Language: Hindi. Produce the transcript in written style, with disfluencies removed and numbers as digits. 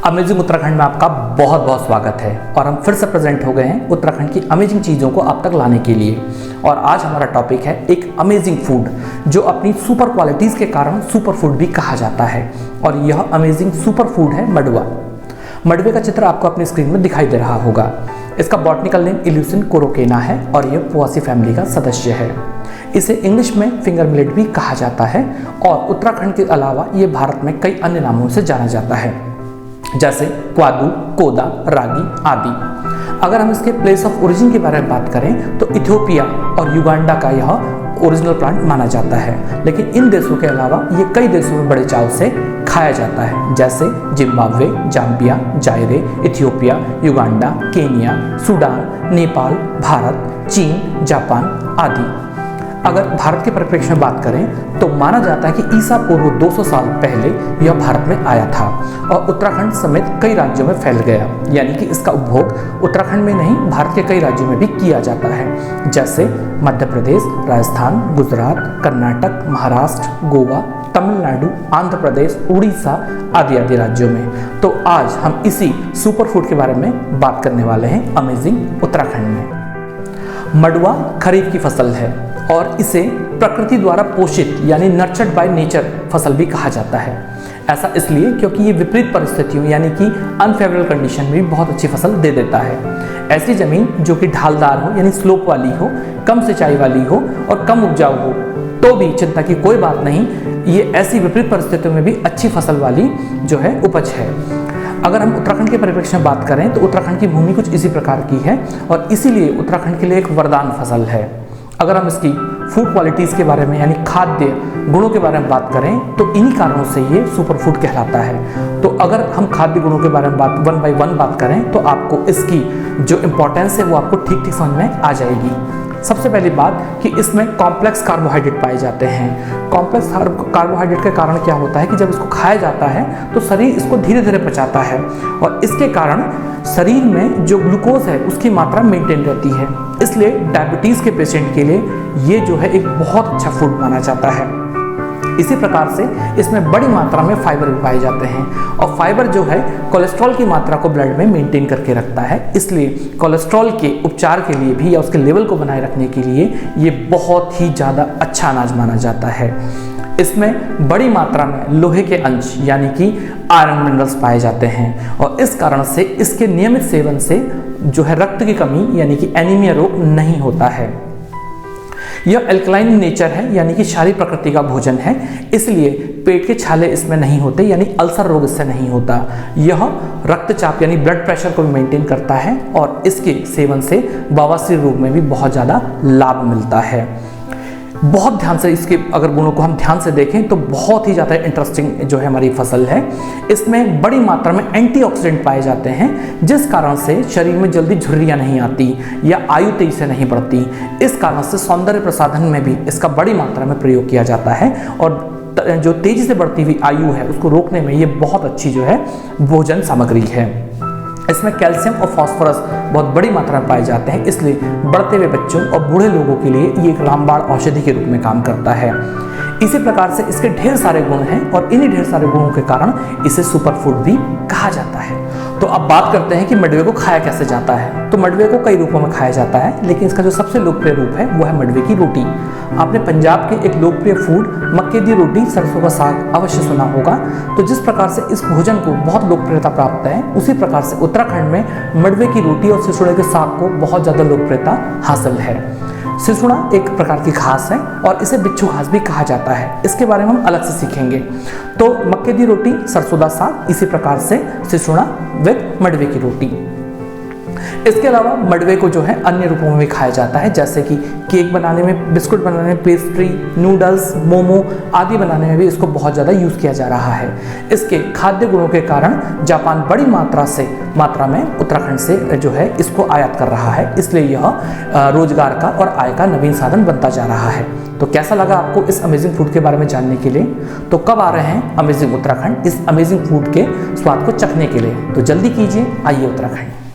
अमेजिंग उत्तराखंड में आपका बहुत बहुत स्वागत है और हम फिर से प्रेजेंट हो गए हैं उत्तराखंड की अमेजिंग चीज़ों को आप तक लाने के लिए। और आज हमारा टॉपिक है एक अमेजिंग फूड जो अपनी सुपर क्वालिटीज़ के कारण सुपर फूड भी कहा जाता है। और यह अमेजिंग सुपर फूड है मडुआ। मडवे का चित्र आपको अपनी स्क्रीन में दिखाई दे रहा होगा। इसका बॉटनिकल नेम इल्यूसिन कोरोकेना है और यह पोएसी फैमिली का सदस्य है। इसे इंग्लिश में फिंगर मिलेट भी कहा जाता है और उत्तराखंड के अलावा ये भारत में कई अन्य नामों से जाना जाता है, जैसे क्वादू, कोदा, रागी आदि। अगर हम इसके प्लेस ऑफ ओरिजिन के बारे में बात करें तो इथियोपिया और युगांडा का यह ओरिजिनल प्लांट माना जाता है, लेकिन इन देशों के अलावा ये कई देशों में बड़े चाव से खाया जाता है, जैसे Zimbabwe, Zambia, जायरे, Ethiopia, Uganda, Kenya, Sudan, Nepal, Bharat, चीन, जापान आदि। अगर भारत के परिप्रेक्ष्य में बात करें तो माना जाता है कि ईसा पूर्व 200 साल पहले यह भारत में आया था और उत्तराखंड समेत कई राज्यों में फैल गया, यानी कि इसका उपभोग उत्तराखंड में नहीं भारत के कई राज्यों में भी किया जाता है, जैसे मध्य प्रदेश, राजस्थान, गुजरात, कर्नाटक, महाराष्ट्र, गोवा, तमिलनाडु, आंध्र प्रदेश, उड़ीसा आदि आदि राज्यों में। तो आज हम इसी सुपर फूड के बारे में बात करने वाले हैं अमेजिंग उत्तराखंड में। मडुआ खरीफ की फसल है और इसे प्रकृति द्वारा पोषित यानी नर्चर्ड बाय नेचर फसल भी कहा जाता है। ऐसा इसलिए क्योंकि ये विपरीत परिस्थितियों यानी कि अनफेवरेबल कंडीशन में भी बहुत अच्छी फसल दे देता है। ऐसी जमीन जो कि ढालदार हो यानी स्लोप वाली हो, कम सिंचाई वाली हो और कम उपजाऊ हो तो भी चिंता की कोई बात नहीं, ये ऐसी विपरीत परिस्थितियों में भी अच्छी फसल वाली जो है उपज है। अगर हम उत्तराखंड के परिप्रेक्ष्य में बात करें तो उत्तराखंड की भूमि कुछ इसी प्रकार की है और इसीलिए उत्तराखंड के लिए एक वरदान फसल है। अगर हम इसकी फूड क्वालिटीज़ के बारे में यानी खाद्य गुणों के बारे में बात करें तो इन्हीं कारणों से ये सुपर फूड कहलाता है। तो अगर हम खाद्य गुणों के बारे में बात वन बाय वन बात करें तो आपको इसकी जो इम्पोर्टेंस है वो आपको ठीक ठीक समझ में आ जाएगी। सबसे पहली बात कि इसमें कॉम्प्लेक्स कार्बोहाइड्रेट पाए जाते हैं। कॉम्प्लेक्स कार्बोहाइड्रेट के कारण क्या होता है कि जब इसको खाया जाता है तो शरीर इसको धीरे धीरे पचाता है और इसके कारण शरीर में जो ग्लूकोज है उसकी मात्रा मेंटेन रहती है। इसलिए डायबिटीज़ के पेशेंट के लिए ये जो है एक बहुत अच्छा फूड माना जाता है। इसी प्रकार से इसमें बड़ी मात्रा में फाइबर भी पाए जाते हैं और फाइबर जो है कोलेस्ट्रॉल की मात्रा को ब्लड में मेंटेन करके रखता है, इसलिए कोलेस्ट्रॉल के उपचार के लिए भी या उसके लेवल को बनाए रखने के लिए ये बहुत ही ज़्यादा अच्छा अनाज माना जाता है। इसमें बड़ी मात्रा में लोहे के अंश यानी कि आयरन मिनरल्स पाए जाते हैं और इस कारण से इसके नियमित सेवन से जो है रक्त की कमी यानी कि एनीमिया रोग नहीं होता है। यह एल्कलाइन नेचर है यानी कि क्षारीय प्रकृति का भोजन है, इसलिए पेट के छाले इसमें नहीं होते यानी अल्सर रोग इससे नहीं होता। यह रक्तचाप यानी ब्लड प्रेशर को भी मेंटेन करता है और इसके सेवन से बवासीर रोग में भी बहुत ज़्यादा लाभ मिलता है। बहुत ध्यान से इसके अगर गुणों को हम ध्यान से देखें तो बहुत ही ज़्यादा इंटरेस्टिंग जो है हमारी फसल है। इसमें बड़ी मात्रा में एंटीऑक्सीडेंट पाए जाते हैं जिस कारण से शरीर में जल्दी झुर्रियाँ नहीं आती या आयु तेजी से नहीं बढ़ती। इस कारण से सौंदर्य प्रसाधन में भी इसका बड़ी मात्रा में प्रयोग किया जाता है और जो तेजी से बढ़ती हुई आयु है उसको रोकने में ये बहुत अच्छी जो है भोजन सामग्री है। इसमें कैल्शियम और फास्फोरस बहुत बड़ी मात्रा में पाए जाते हैं, इसलिए बढ़ते हुए बच्चों और बूढ़े लोगों के लिए ये एक रामबाण औषधि के रूप में काम करता है। इसी प्रकार से इसके ढेर सारे गुण हैं और इन्हीं ढेर सारे गुणों के कारण इसे सुपर फूड भी कहा जाता है। तो अब बात करते हैं कि मडवे को खाया कैसे जाता है। तो मडवे को कई रूपों में खाया जाता है, लेकिन इसका जो सबसे लोकप्रिय रूप है वो है मडवे की रोटी। आपने पंजाब के एक लोकप्रिय फूड मक्के दी रोटी सरसों का साग अवश्य सुना होगा। तो जिस प्रकार से इस भोजन को बहुत लोकप्रियता प्राप्त है, उसी प्रकार से उत्तराखंड में मडवे की रोटी और सिसुड़े के साग को बहुत ज़्यादा लोकप्रियता हासिल है। सिसुड़ा एक प्रकार की घास है और इसे बिच्छू घास भी कहा जाता है, इसके बारे में हम अलग से सीखेंगे। तो मक्के दी रोटी, सरसों दा साग, इसी प्रकार से सिसुड़ा विद मडवे की रोटी। इसके अलावा मडवे को जो है अन्य रूपों में भी खाया जाता है, जैसे कि केक बनाने में, बिस्कुट बनाने में, पेस्ट्री, नूडल्स, मोमो आदि बनाने में भी इसको बहुत ज़्यादा यूज़ किया जा रहा है। इसके खाद्य गुणों के कारण जापान बड़ी मात्रा में उत्तराखंड से जो है इसको आयात कर रहा है, इसलिए यह रोजगार का और आय का नवीन साधन बनता जा रहा है। तो कैसा लगा आपको इस अमेजिंग फूड के बारे में जानने के लिए? तो कब आ रहे हैं अमेजिंग उत्तराखंड इस अमेजिंग फूड के स्वाद को चखने के लिए? तो जल्दी कीजिए, आइए उत्तराखंड।